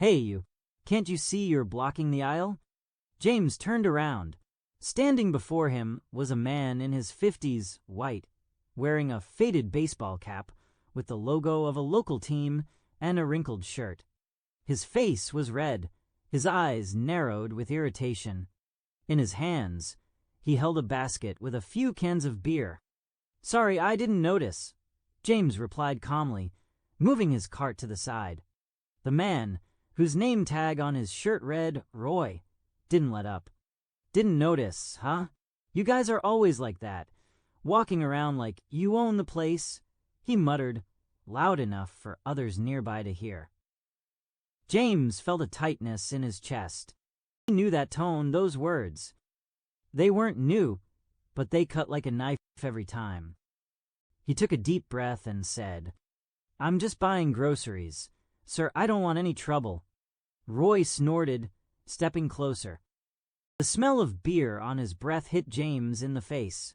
Hey you, can't you see you're blocking the aisle? James turned around. Standing before him was a man in his 50s, white, wearing a faded baseball cap with the logo of a local team and a wrinkled shirt. His face was red, his eyes narrowed with irritation. In his hands, he held a basket with a few cans of beer. "Sorry, I didn't notice," James replied calmly, moving his cart to the side. The man, whose name tag on his shirt read Roy, didn't let up. "Didn't notice, huh? You guys are always like that, walking around like you own the place," he muttered, loud enough for others nearby to hear. James felt a tightness in his chest. He knew that tone, those words. They weren't new, but they cut like a knife every time. He took a deep breath and said, "I'm just buying groceries. Sir, I don't want any trouble." Roy snorted, stepping closer. The smell of beer on his breath hit James in the face.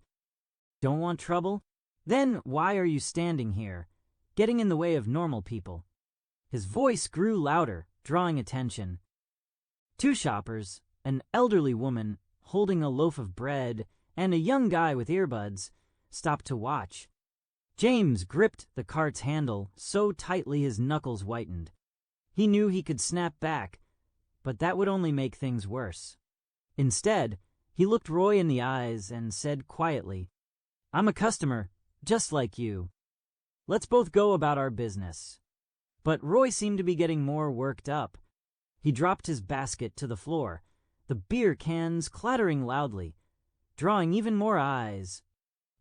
"Don't want trouble? Then why are you standing here, getting in the way of normal people?" His voice grew louder, drawing attention. Two shoppers, an elderly woman holding a loaf of bread and a young guy with earbuds, stopped to watch. James gripped the cart's handle so tightly his knuckles whitened. He knew he could snap back, but that would only make things worse. Instead, he looked Roy in the eyes and said quietly, "I'm a customer, just like you. Let's both go about our business." But Roy seemed to be getting more worked up. He dropped his basket to the floor, the beer cans clattering loudly, drawing even more eyes.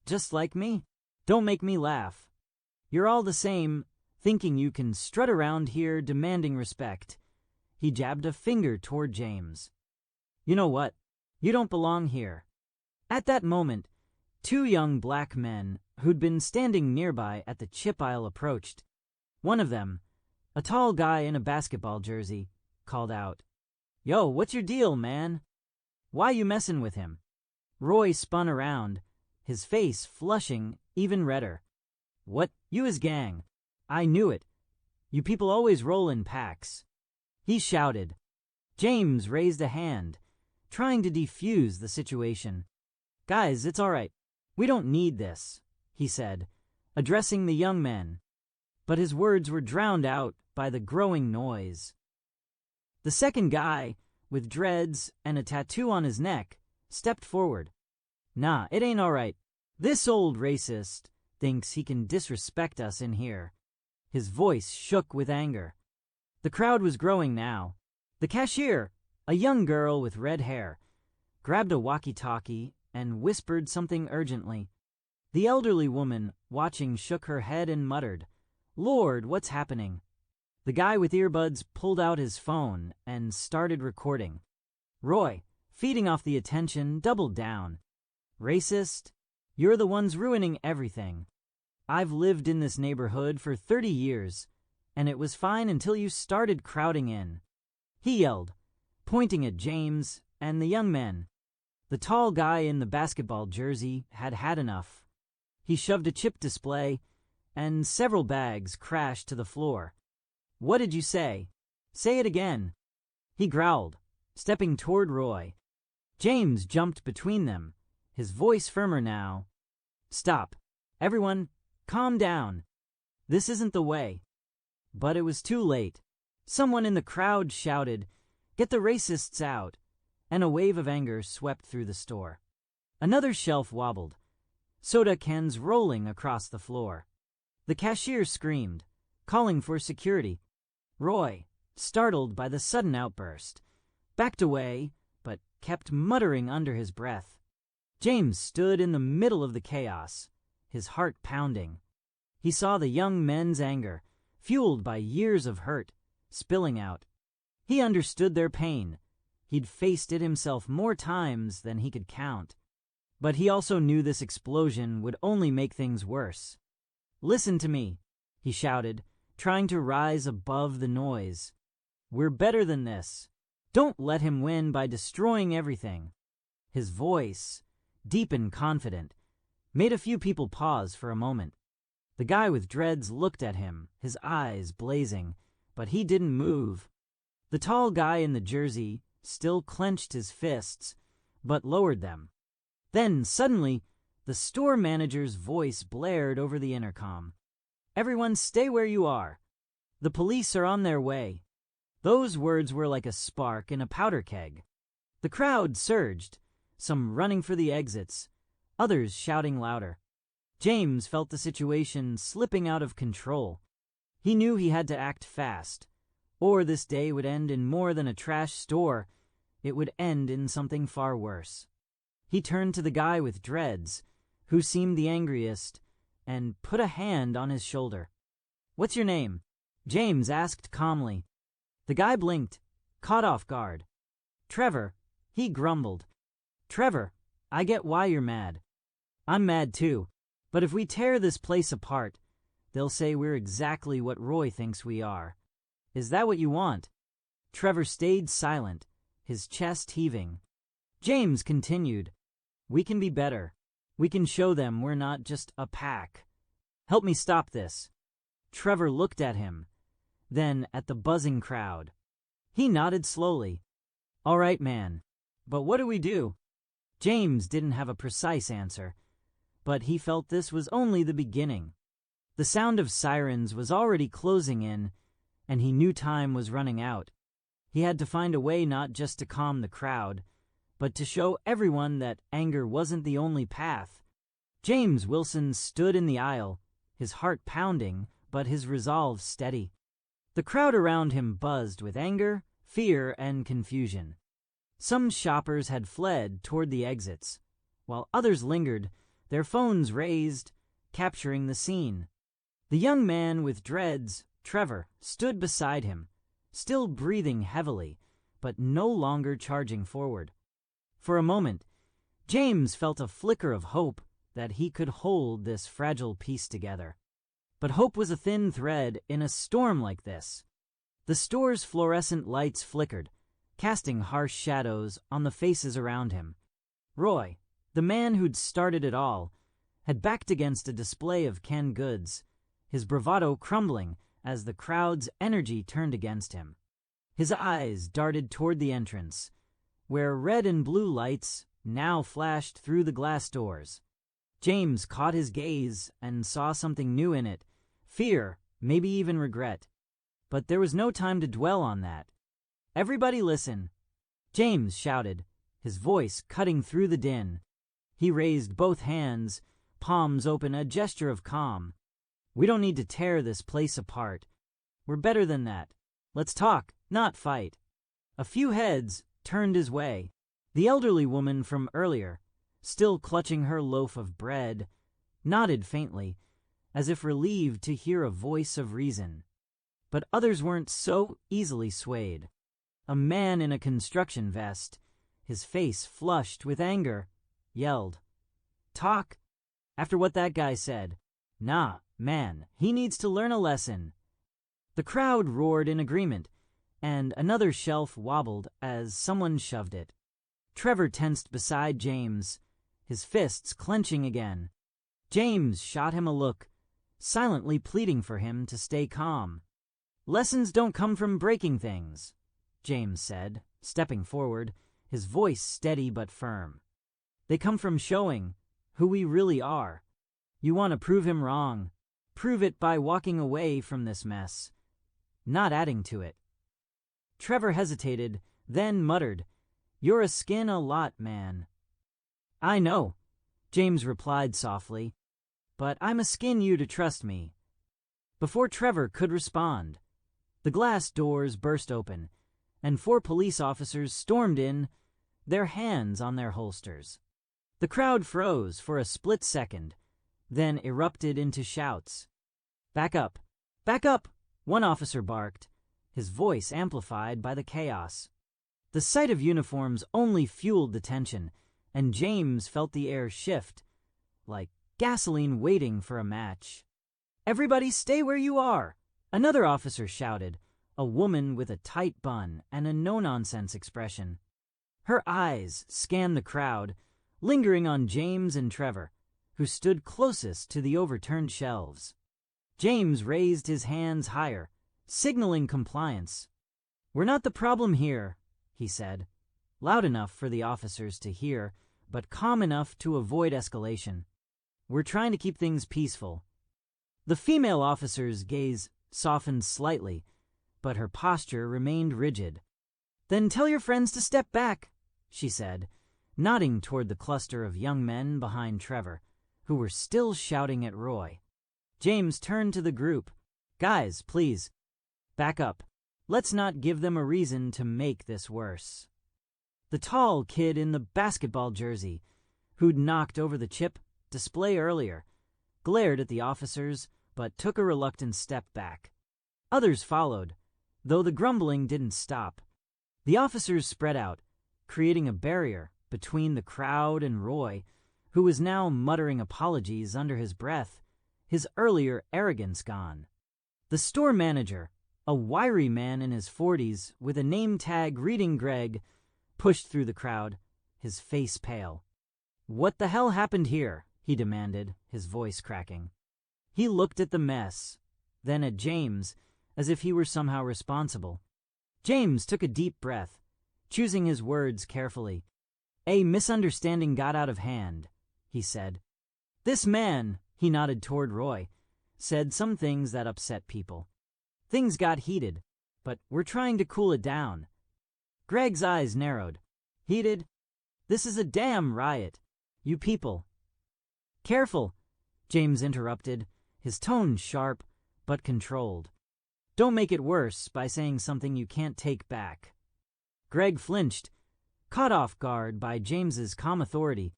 "Just like me? Don't make me laugh. You're all the same, thinking you can strut around here demanding respect." He jabbed a finger toward James. "You know what? You don't belong here." At that moment, two young black men who'd been standing nearby at the chip aisle approached. One of them, a tall guy in a basketball jersey, called out, "Yo, what's your deal, man? Why you messin' with him?" Roy spun around, his face flushing even redder. "What, you his gang? I knew it. You people always roll in packs," he shouted. James raised a hand, trying to defuse the situation. "Guys, it's all right. We don't need this," he said, addressing the young men. But his words were drowned out by the growing noise. The second guy, with dreads and a tattoo on his neck, stepped forward. "Nah, it ain't all right. This old racist thinks he can disrespect us in here." His voice shook with anger. The crowd was growing now. The cashier, a young girl with red hair, grabbed a walkie-talkie and whispered something urgently. The elderly woman watching shook her head and muttered, "Lord, what's happening?" The guy with earbuds pulled out his phone and started recording. Roy, feeding off the attention, doubled down. "Racist? You're the ones ruining everything. I've lived in this neighborhood for 30 years, and it was fine until you started crowding in," he yelled, pointing at James and the young men. The tall guy in the basketball jersey had had enough. He shoved a chip display, and several bags crashed to the floor. "What did you say? Say it again," he growled, stepping toward Roy. James jumped between them, his voice firmer now. "Stop. Everyone, calm down. This isn't the way." But it was too late. Someone in the crowd shouted, "Get the racists out," and a wave of anger swept through the store. Another shelf wobbled, soda cans rolling across the floor. The cashier screamed, calling for security. Roy, startled by the sudden outburst, backed away, but kept muttering under his breath. James stood in the middle of the chaos, his heart pounding. He saw the young men's anger, fueled by years of hurt, spilling out. He understood their pain. He'd faced it himself more times than he could count. But he also knew this explosion would only make things worse. "Listen to me," he shouted, trying to rise above the noise. "We're better than this. Don't let him win by destroying everything." His voice, deep and confident, made a few people pause for a moment. The guy with dreads looked at him, his eyes blazing, but he didn't move. The tall guy in the jersey still clenched his fists, but lowered them. Then, suddenly, the store manager's voice blared over the intercom. "Everyone stay where you are. The police are on their way." Those words were like a spark in a powder keg. The crowd surged, some running for the exits, others shouting louder. James felt the situation slipping out of control. He knew he had to act fast, or this day would end in more than a trash store. It would end in something far worse. He turned to the guy with dreads, who seemed the angriest, and put a hand on his shoulder. "What's your name?" James asked calmly. The guy blinked, caught off guard. "Trevor," he grumbled. "Trevor, I get why you're mad. I'm mad too, but if we tear this place apart, they'll say we're exactly what Roy thinks we are. Is that what you want?" Trevor stayed silent, his chest heaving. James continued, "We can be better. We can show them we're not just a pack. Help me stop this." Trevor looked at him, then at the buzzing crowd. He nodded slowly. "All right, man. But what do we do?" James didn't have a precise answer, but he felt this was only the beginning. The sound of sirens was already closing in, and he knew time was running out. He had to find a way not just to calm the crowd, but to show everyone that anger wasn't the only path. James Wilson stood in the aisle, his heart pounding, but his resolve steady. The crowd around him buzzed with anger, fear, and confusion. Some shoppers had fled toward the exits, while others lingered, their phones raised, capturing the scene. The young man with dreads, Trevor, stood beside him, still breathing heavily, but no longer charging forward. For a moment, James felt a flicker of hope that he could hold this fragile piece together. But hope was a thin thread in a storm like this. The store's fluorescent lights flickered, casting harsh shadows on the faces around him. Roy, the man who'd started it all, had backed against a display of canned goods, his bravado crumbling as the crowd's energy turned against him. His eyes darted toward the entrance, where red and blue lights now flashed through the glass doors. James caught his gaze and saw something new in it, fear, maybe even regret. But there was no time to dwell on that. "Everybody listen," James shouted, his voice cutting through the din. He raised both hands, palms open, a gesture of calm. "We don't need to tear this place apart. We're better than that. Let's talk, not fight." A few heads turned his way. The elderly woman from earlier, still clutching her loaf of bread, nodded faintly, as if relieved to hear a voice of reason. But others weren't so easily swayed. A man in a construction vest, his face flushed with anger, yelled, "Talk? After what that guy said? Nah, man, he needs to learn a lesson." The crowd roared in agreement, and another shelf wobbled as someone shoved it. Trevor tensed beside James, his fists clenching again. James shot him a look, silently pleading for him to stay calm. "Lessons don't come from breaking things," James said, stepping forward, his voice steady but firm. "They come from showing who we really are. You want to prove him wrong. Prove it by walking away from this mess, not adding to it." Trevor hesitated, then muttered, "You're a skin a lot, man." "I know," James replied softly, "but I'm a skin you to trust me." Before Trevor could respond, the glass doors burst open, and 4 police officers stormed in, their hands on their holsters. The crowd froze for a split second, then erupted into shouts. "Back up! Back up!" one officer barked, his voice amplified by the chaos. The sight of uniforms only fueled the tension, and James felt the air shift, like gasoline waiting for a match. "Everybody stay where you are!" another officer shouted, a woman with a tight bun and a no-nonsense expression. Her eyes scanned the crowd, lingering on James and Trevor, who stood closest to the overturned shelves. James raised his hands higher, signaling compliance. "We're not the problem here," he said, loud enough for the officers to hear, but calm enough to avoid escalation. "We're trying to keep things peaceful." The female officer's gaze softened slightly, but her posture remained rigid. "Then tell your friends to step back," she said, nodding toward the cluster of young men behind Trevor, who were still shouting at Roy. James turned to the group. "Guys, please, back up. Let's not give them a reason to make this worse." The tall kid in the basketball jersey, who'd knocked over the chip display earlier, glared at the officers but took a reluctant step back. Others followed, though the grumbling didn't stop. The officers spread out, creating a barrier between the crowd and Roy, who was now muttering apologies under his breath, his earlier arrogance gone. The store manager, a wiry man in his 40s with a name tag reading Greg, pushed through the crowd, his face pale. "What the hell happened here?" he demanded, his voice cracking. He looked at the mess, then at James, as if he were somehow responsible. James took a deep breath, choosing his words carefully. "A misunderstanding got out of hand," he said. "This man," he nodded toward Roy, "said some things that upset people. Things got heated, but we're trying to cool it down." Greg's eyes narrowed. "Heated? This is a damn riot. You people—" "Careful," James interrupted, his tone sharp but controlled. "Don't make it worse by saying something you can't take back." Greg flinched, caught off guard by James's calm authority.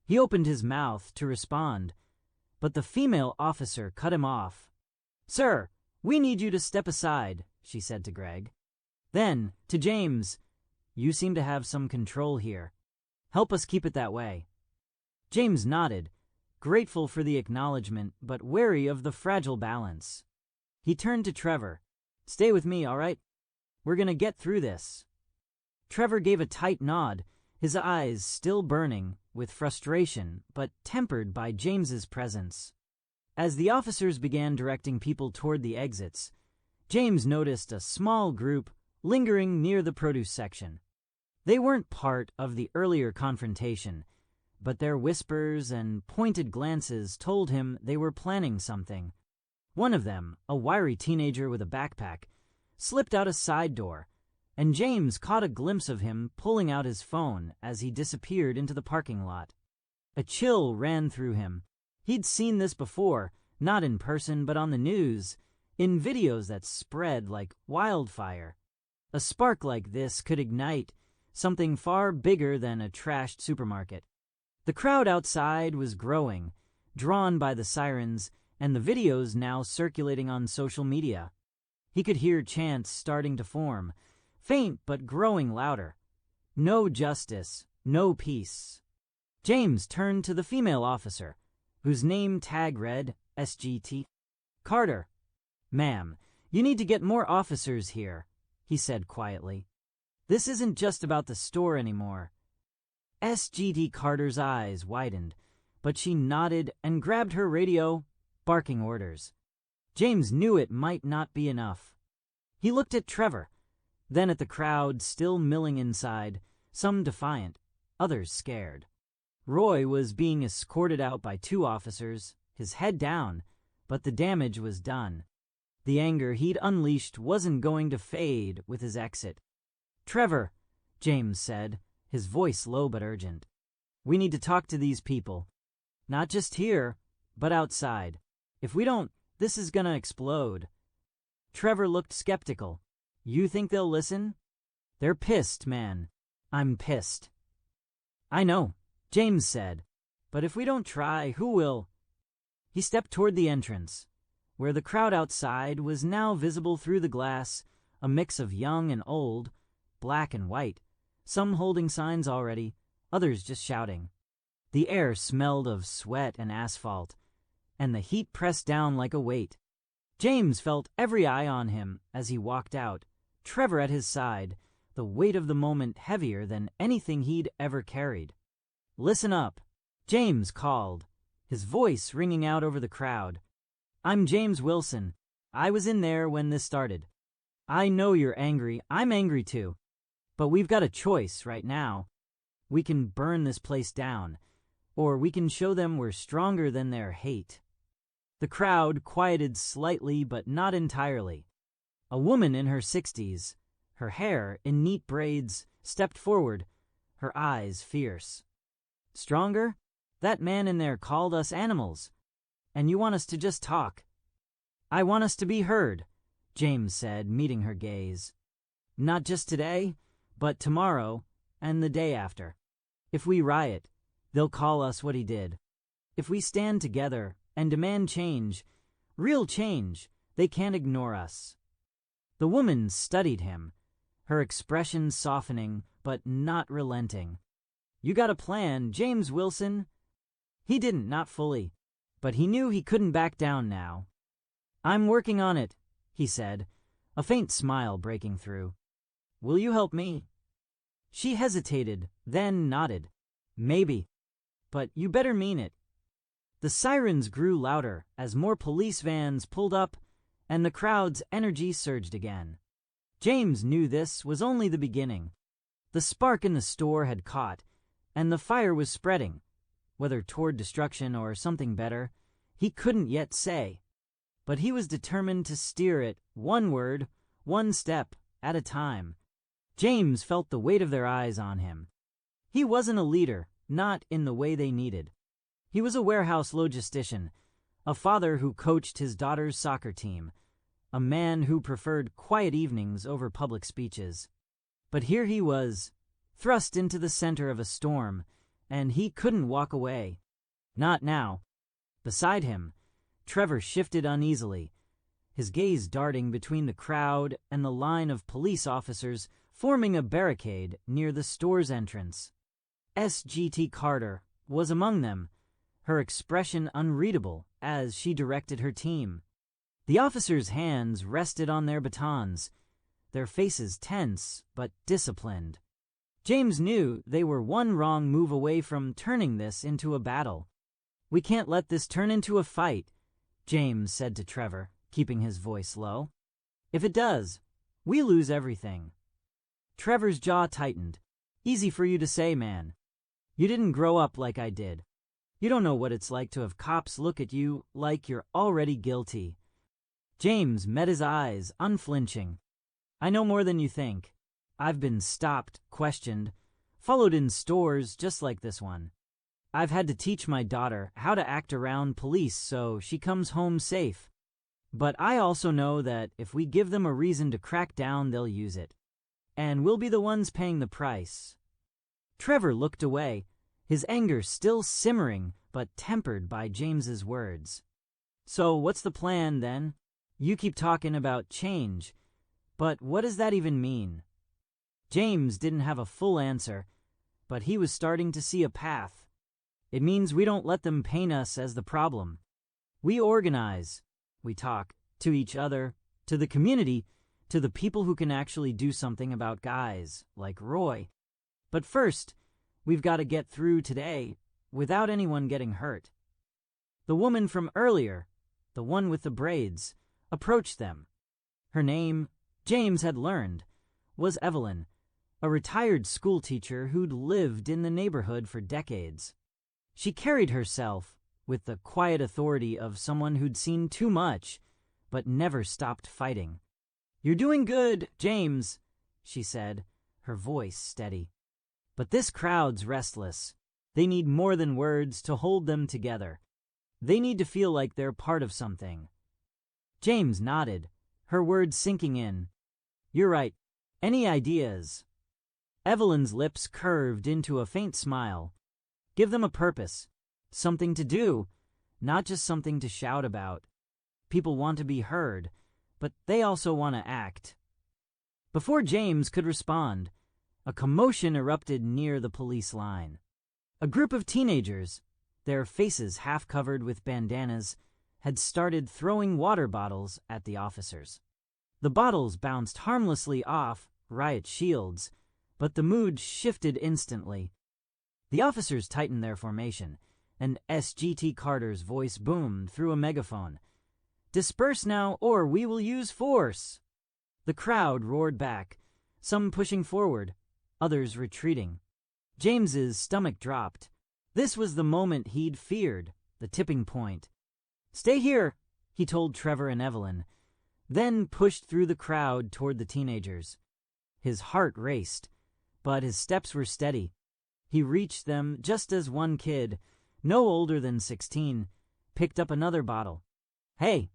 He opened his mouth to respond, but the female officer cut him off. "Sir, we need you to step aside," she said to Greg. Then, to James, "You seem to have some control here. Help us keep it that way." James nodded, grateful for the acknowledgement but wary of the fragile balance. He turned to Trevor. "Stay with me, all right? We're gonna get through this." Trevor gave a tight nod, his eyes still burning with frustration but tempered by James's presence. As the officers began directing people toward the exits, James noticed a small group lingering near the produce section. They weren't part of the earlier confrontation, but their whispers and pointed glances told him they were planning something. One of them, a wiry teenager with a backpack, slipped out a side door, and James caught a glimpse of him pulling out his phone as he disappeared into the parking lot. A chill ran through him. He'd seen this before, not in person but on the news, in videos that spread like wildfire. A spark like this could ignite something far bigger than a trashed supermarket. The crowd outside was growing, drawn by the sirens and the videos now circulating on social media. He could hear chants starting to form, faint but growing louder. No justice, no peace. James turned to the female officer, whose name tag read SGT. "Carter." "Ma'am, you need to get more officers here," he said quietly. "This isn't just about the store anymore." SGT Carter's eyes widened, but she nodded and grabbed her radio, barking orders. James knew it might not be enough. He looked at Trevor, then at the crowd still milling inside, some defiant, others scared. Roy was being escorted out by 2 officers, his head down, but the damage was done. The anger he'd unleashed wasn't going to fade with his exit. "Trevor," James said, his voice low but urgent. "We need to talk to these people. Not just here, but outside. If we don't, this is gonna explode." Trevor looked skeptical. "You think they'll listen?" "They're pissed, man. I'm pissed." "I know," James said, "but if we don't try, who will?" He stepped toward the entrance, where the crowd outside was now visible through the glass, a mix of young and old, black and white, some holding signs already, others just shouting. The air smelled of sweat and asphalt, and the heat pressed down like a weight. James felt every eye on him as he walked out, Trevor at his side, the weight of the moment heavier than anything he'd ever carried. "Listen up," James called, his voice ringing out over the crowd. "I'm James Wilson. I was in there when this started. I know you're angry. I'm angry too. But we've got a choice right now. We can burn this place down, or we can show them we're stronger than their hate." The crowd quieted slightly, but not entirely. A woman in her 60s, her hair in neat braids, stepped forward, her eyes fierce. "Stronger? That man in there called us animals. And you want us to just talk?" "I want us to be heard," James said, meeting her gaze. "Not just today, but tomorrow and the day after. If we riot, they'll call us what he did. If we stand together and demand change, real change, they can't ignore us." The woman studied him, her expression softening but not relenting. "You got a plan, James Wilson?" He didn't, not fully, but he knew he couldn't back down now. "I'm working on it," he said, a faint smile breaking through. "Will you help me?" She hesitated, then nodded. "Maybe. But you better mean it." The sirens grew louder as more police vans pulled up, and the crowd's energy surged again. James knew this was only the beginning. The spark in the store had caught, and the fire was spreading, whether toward destruction or something better, he couldn't yet say. But he was determined to steer it one word, one step at a time. James felt the weight of their eyes on him. He wasn't a leader, not in the way they needed. He was a warehouse logistician, a father who coached his daughter's soccer team, a man who preferred quiet evenings over public speeches. But here he was, thrust into the center of a storm, and he couldn't walk away. Not now. Beside him, Trevor shifted uneasily, his gaze darting between the crowd and the line of police officers forming a barricade near the store's entrance. SGT Carter was among them, her expression unreadable as she directed her team. The officers' hands rested on their batons, their faces tense but disciplined. James knew they were one wrong move away from turning this into a battle. "We can't let this turn into a fight," James said to Trevor, keeping his voice low. "If it does, we lose everything." Trevor's jaw tightened. "Easy for you to say, man. You didn't grow up like I did. You don't know what it's like to have cops look at you like you're already guilty." James met his eyes, unflinching. "I know more than you think. I've been stopped, questioned, followed in stores just like this one. I've had to teach my daughter how to act around police so she comes home safe. But I also know that if we give them a reason to crack down, they'll use it. And we'll be the ones paying the price." Trevor looked away, his anger still simmering but tempered by James's words. "So what's the plan, then? You keep talking about change, but what does that even mean?" James didn't have a full answer, but he was starting to see a path. "It means we don't let them paint us as the problem. We organize, we talk, to each other, to the community, to the people who can actually do something about guys like Roy. But first, we've got to get through today without anyone getting hurt." The woman from earlier, the one with the braids, approached them. Her name, James had learned, was Evelyn, a retired schoolteacher who'd lived in the neighborhood for decades. She carried herself with the quiet authority of someone who'd seen too much, but never stopped fighting. "You're doing good, James," she said, her voice steady. "But this crowd's restless. They need more than words to hold them together. They need to feel like they're part of something." James nodded, her words sinking in. "You're right. Any ideas?" Evelyn's lips curved into a faint smile. "Give them a purpose. Something to do, not just something to shout about. People want to be heard, but they also want to act." Before James could respond, a commotion erupted near the police line. A group of teenagers, their faces half covered with bandanas, had started throwing water bottles at the officers. The bottles bounced harmlessly off riot shields, but the mood shifted instantly. The officers tightened their formation, and SGT Carter's voice boomed through a megaphone. "Disperse now, or we will use force." The crowd roared back, some pushing forward, others retreating. James's stomach dropped. This was the moment he'd feared, the tipping point. "Stay here," he told Trevor and Evelyn, then pushed through the crowd toward the teenagers. His heart raced, but his steps were steady. He reached them just as one kid, no older than 16, picked up another bottle. "Hey,"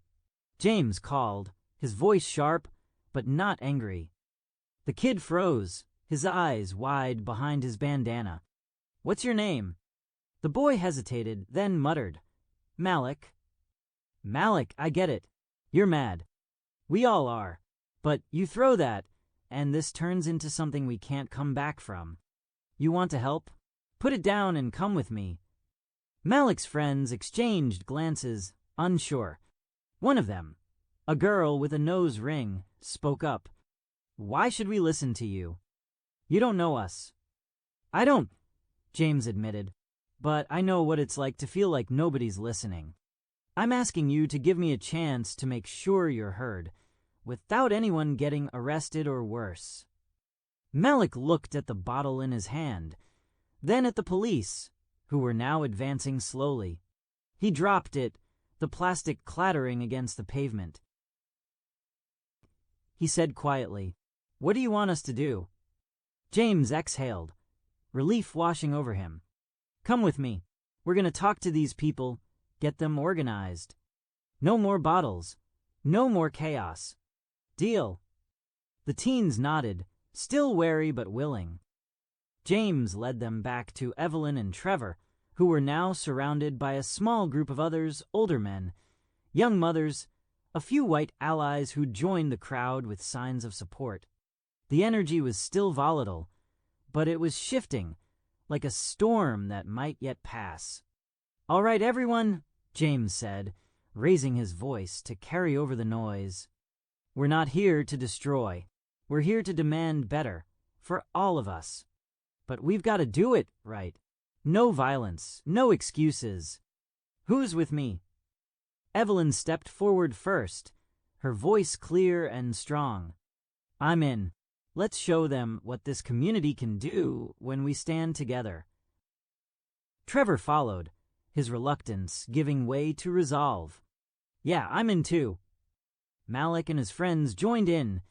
James called, his voice sharp, but not angry. The kid froze, his eyes wide behind his bandana. "What's your name?" The boy hesitated, then muttered, "Malik." "Malik, I get it. You're mad. We all are. But you throw that, and this turns into something we can't come back from. You want to help? Put it down and come with me." Malik's friends exchanged glances, unsure. One of them, a girl with a nose ring, spoke up. "Why should we listen to you? You don't know us." "I don't," James admitted, "but I know what it's like to feel like nobody's listening. I'm asking you to give me a chance to make sure you're heard, without anyone getting arrested or worse." Malik looked at the bottle in his hand, then at the police, who were now advancing slowly. He dropped it, the plastic clattering against the pavement. He said quietly, "What do you want us to do?" James exhaled, relief washing over him. "Come with me. We're going to talk to these people, get them organized. No more bottles. No more chaos. Deal?" The teens nodded, still wary but willing. James led them back to Evelyn and Trevor, who were now surrounded by a small group of others, older men, young mothers, a few white allies who joined the crowd with signs of support. The energy was still volatile, but it was shifting, like a storm that might yet pass. "All right, everyone," James said, raising his voice to carry over the noise. "We're not here to destroy. We're here to demand better, for all of us. But we've got to do it right. No violence, no excuses. Who's with me?" Evelyn stepped forward first, her voice clear and strong. "I'm in. Let's show them what this community can do when we stand together." Trevor followed, his reluctance giving way to resolve. "Yeah, I'm in too." Malik and his friends joined in,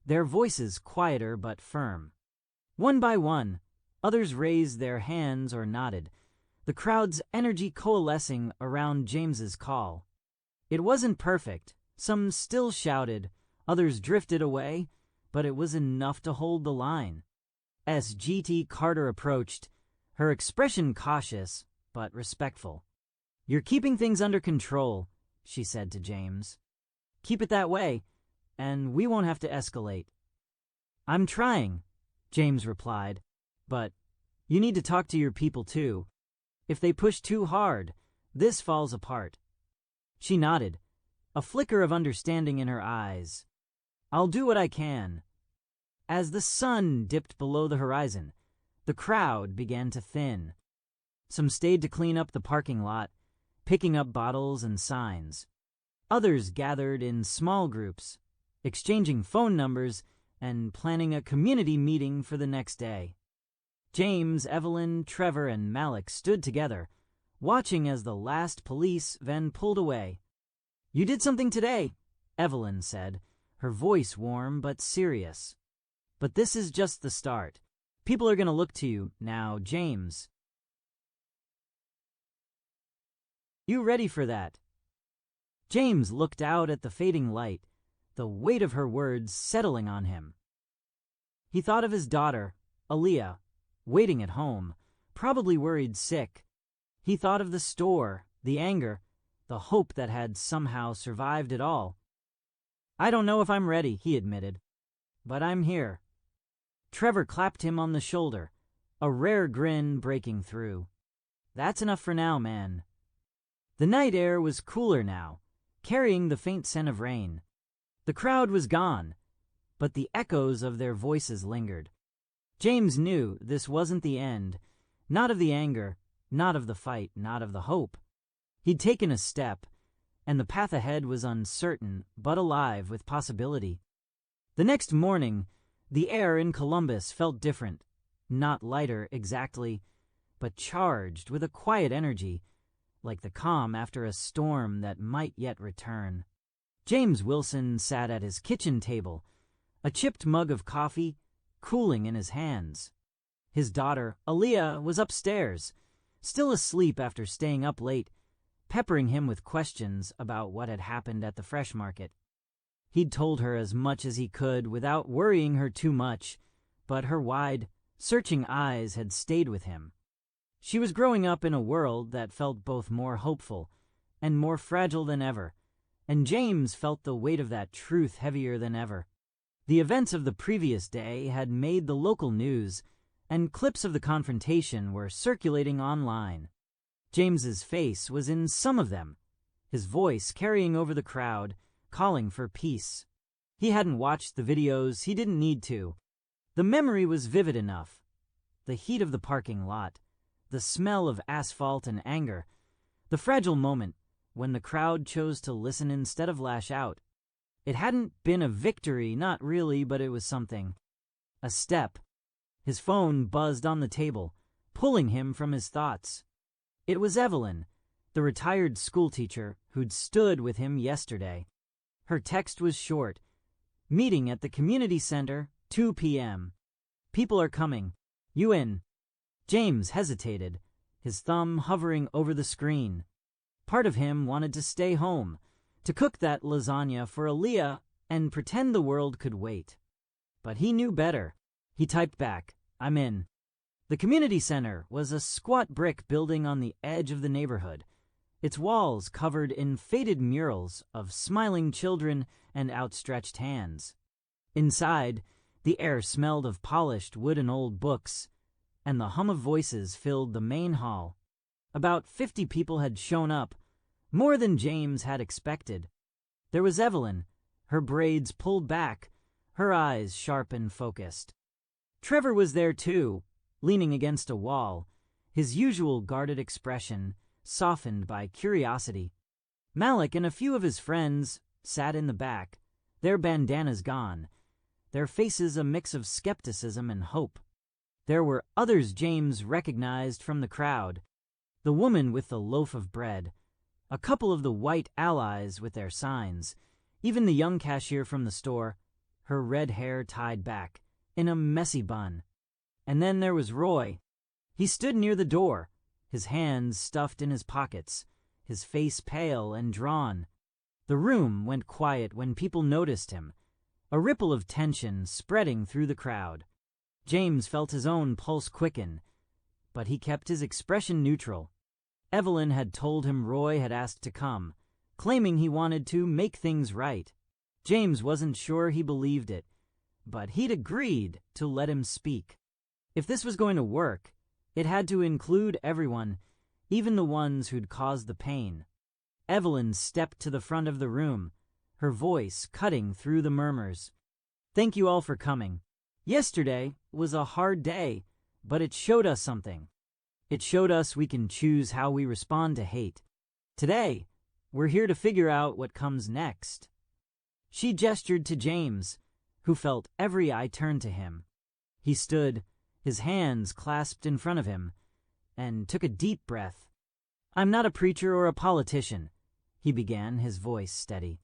their voices quieter but firm. One by one, others raised their hands or nodded, the crowd's energy coalescing around James's call. It wasn't perfect. Some still shouted, others drifted away, but it was enough to hold the line. As G.T. Carter approached, her expression cautious but respectful. "You're keeping things under control," she said to James. "Keep it that way, and we won't have to escalate." "I'm trying," James replied, "but you need to talk to your people too. If they push too hard, this falls apart." She nodded, a flicker of understanding in her eyes. "I'll do what I can." As the sun dipped below the horizon, the crowd began to thin. Some stayed to clean up the parking lot, picking up bottles and signs. Others gathered in small groups, exchanging phone numbers and planning a community meeting for the next day. James, Evelyn, Trevor, and Malik stood together, watching as the last police van pulled away. "You did something today," Evelyn said, her voice warm but serious. "But this is just the start. People are going to look to you now, James. You ready for that?" James looked out at the fading light, the weight of her words settling on him. He thought of his daughter, Aaliyah, waiting at home, probably worried sick. He thought of the store, the anger, the hope that had somehow survived it all. "I don't know if I'm ready," he admitted, "but I'm here." Trevor clapped him on the shoulder, a rare grin breaking through. "That's enough for now, man." The night air was cooler now, carrying the faint scent of rain. The crowd was gone, but the echoes of their voices lingered. James knew this wasn't the end, not of the anger, not of the fight, not of the hope. He'd taken a step, and the path ahead was uncertain but alive with possibility. The next morning, the air in Columbus felt different. Not lighter, exactly, but charged with a quiet energy, like the calm after a storm that might yet return. James Wilson sat at his kitchen table, a chipped mug of coffee cooling in his hands. His daughter, Aaliyah, was upstairs, still asleep after staying up late, peppering him with questions about what had happened at the fresh market. He'd told her as much as he could without worrying her too much, but her wide, searching eyes had stayed with him. She was growing up in a world that felt both more hopeful and more fragile than ever, and James felt the weight of that truth heavier than ever. The events of the previous day had made the local news, and clips of the confrontation were circulating online. James's face was in some of them, his voice carrying over the crowd, calling for peace. He hadn't watched the videos, he didn't need to. The memory was vivid enough. The heat of the parking lot, the smell of asphalt and anger, the fragile moment when the crowd chose to listen instead of lash out. It hadn't been a victory, not really, but it was something. A step. His phone buzzed on the table, pulling him from his thoughts. It was Evelyn, the retired schoolteacher who'd stood with him yesterday. Her text was short. Meeting at the community center, 2 p.m. People are coming. You in? James hesitated, his thumb hovering over the screen. Part of him wanted to stay home, to cook that lasagna for Aaliyah and pretend the world could wait. But he knew better. He typed back, I'm in. The community center was a squat brick building on the edge of the neighborhood, its walls covered in faded murals of smiling children and outstretched hands. Inside, the air smelled of polished wood and old books, and the hum of voices filled the main hall. About 50 people had shown up, more than James had expected. There was Evelyn, her braids pulled back, her eyes sharp and focused. Trevor was there too, leaning against a wall, his usual guarded expression softened by curiosity. Malik and a few of his friends sat in the back, their bandanas gone, their faces a mix of skepticism and hope. There were others James recognized from the crowd, the woman with the loaf of bread, a couple of the white allies with their signs, even the young cashier from the store, her red hair tied back, in a messy bun. And then there was Roy. He stood near the door, his hands stuffed in his pockets, his face pale and drawn. The room went quiet when people noticed him, a ripple of tension spreading through the crowd. James felt his own pulse quicken, but he kept his expression neutral. Evelyn had told him Roy had asked to come, claiming he wanted to make things right. James wasn't sure he believed it, but he'd agreed to let him speak. If this was going to work, it had to include everyone, even the ones who'd caused the pain. Evelyn stepped to the front of the room, her voice cutting through the murmurs. Thank you all for coming. Yesterday was a hard day, but it showed us something. It showed us we can choose how we respond to hate. Today, we're here to figure out what comes next. She gestured to James, who felt every eye turn to him. He stood, his hands clasped in front of him, and took a deep breath. I'm not a preacher or a politician, he began, his voice steady.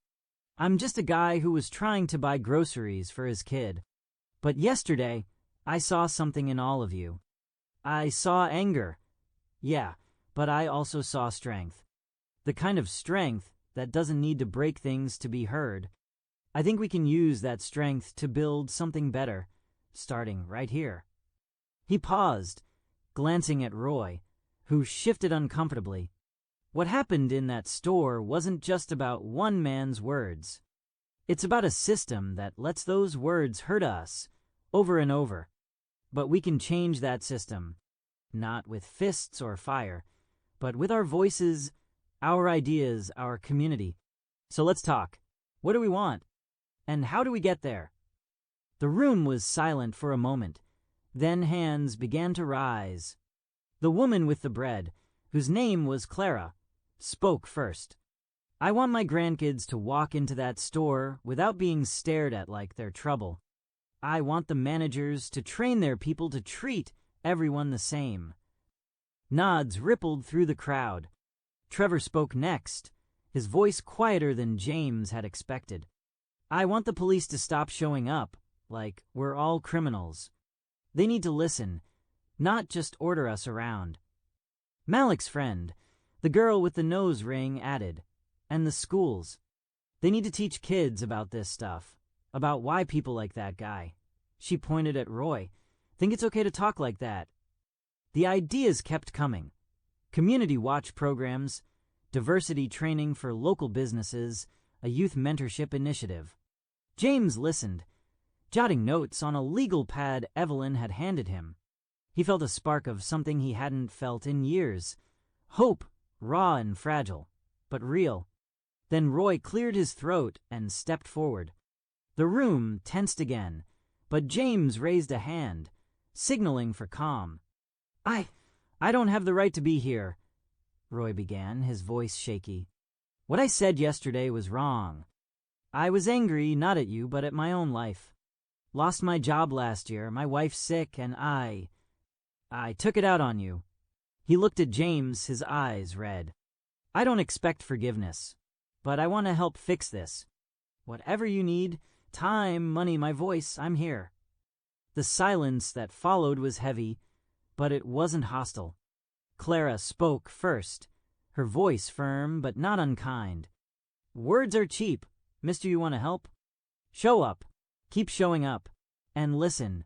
I'm just a guy who was trying to buy groceries for his kid. But yesterday, I saw something in all of you. I saw anger. Yeah, but I also saw strength. The kind of strength that doesn't need to break things to be heard. I think we can use that strength to build something better, starting right here. He paused, glancing at Roy, who shifted uncomfortably. What happened in that store wasn't just about one man's words. It's about a system that lets those words hurt us over and over. But we can change that system, not with fists or fire, but with our voices, our ideas, our community. So let's talk. What do we want? And how do we get there? The room was silent for a moment. Then hands began to rise. The woman with the bread, whose name was Clara, spoke first. I want my grandkids to walk into that store without being stared at like they're trouble. I want the managers to train their people to treat everyone the same. Nods rippled through the crowd. Trevor spoke next, his voice quieter than James had expected. I want the police to stop showing up like we're all criminals. They need to listen, not just order us around. Malik's friend, the girl with the nose ring, added, and the schools. They need to teach kids about this stuff, about why people like that guy. She pointed at Roy. Think it's okay to talk like that. The ideas kept coming. Community watch programs, diversity training for local businesses, a youth mentorship initiative. James listened, jotting notes on a legal pad Evelyn had handed him. He felt a spark of something he hadn't felt in years. Hope, raw and fragile, but real. Then Roy cleared his throat and stepped forward. The room tensed again, but James raised a hand, signaling for calm. I don't have the right to be here, Roy began, his voice shaky. What I said yesterday was wrong. I was angry not at you, but at my own life. Lost my job last year, my wife's sick, and I took it out on you. He looked at James, his eyes red. I don't expect forgiveness, but I want to help fix this. Whatever you need, time, money, my voice, I'm here. The silence that followed was heavy, but it wasn't hostile. Clara spoke first, her voice firm but not unkind. Words are cheap. Mister, you want to help? Show up. Keep showing up. And listen.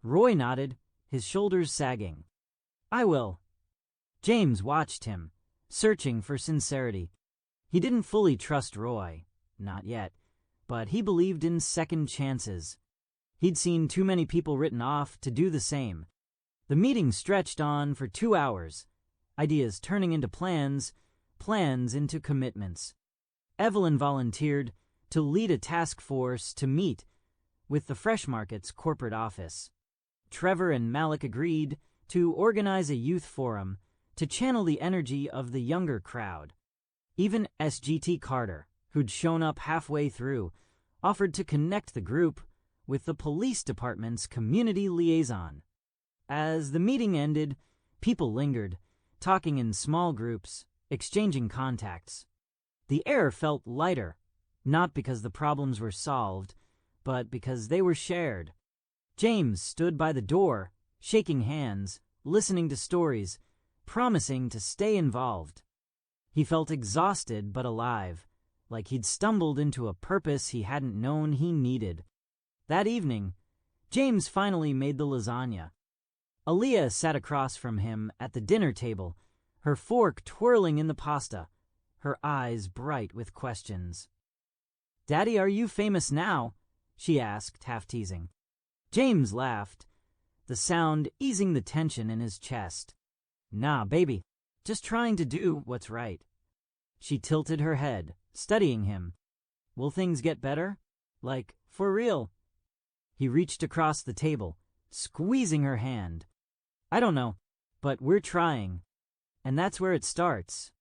Roy nodded, his shoulders sagging. I will. James watched him, searching for sincerity. He didn't fully trust Roy, not yet, but he believed in second chances. He'd seen too many people written off to do the same. The meeting stretched on for 2 hours, ideas turning into plans, plans into commitments. Evelyn volunteered to lead a task force to meet with the Fresh Market's corporate office. Trevor and Malik agreed to organize a youth forum to channel the energy of the younger crowd. Even SGT Carter, who'd shown up halfway through, offered to connect the group with the police department's community liaison. As the meeting ended, people lingered, talking in small groups, exchanging contacts. The air felt lighter, not because the problems were solved, but because they were shared. James stood by the door, shaking hands, listening to stories, promising to stay involved. He felt exhausted but alive, like he'd stumbled into a purpose he hadn't known he needed. That evening, James finally made the lasagna. Aaliyah sat across from him at the dinner table, her fork twirling in the pasta, her eyes bright with questions. "Daddy, are you famous now?" she asked, half teasing. James laughed, the sound easing the tension in his chest. "Nah, baby, just trying to do what's right." She tilted her head, studying him. "Will things get better? Like, for real?" He reached across the table, squeezing her hand. "I don't know, but we're trying. And that's where it starts.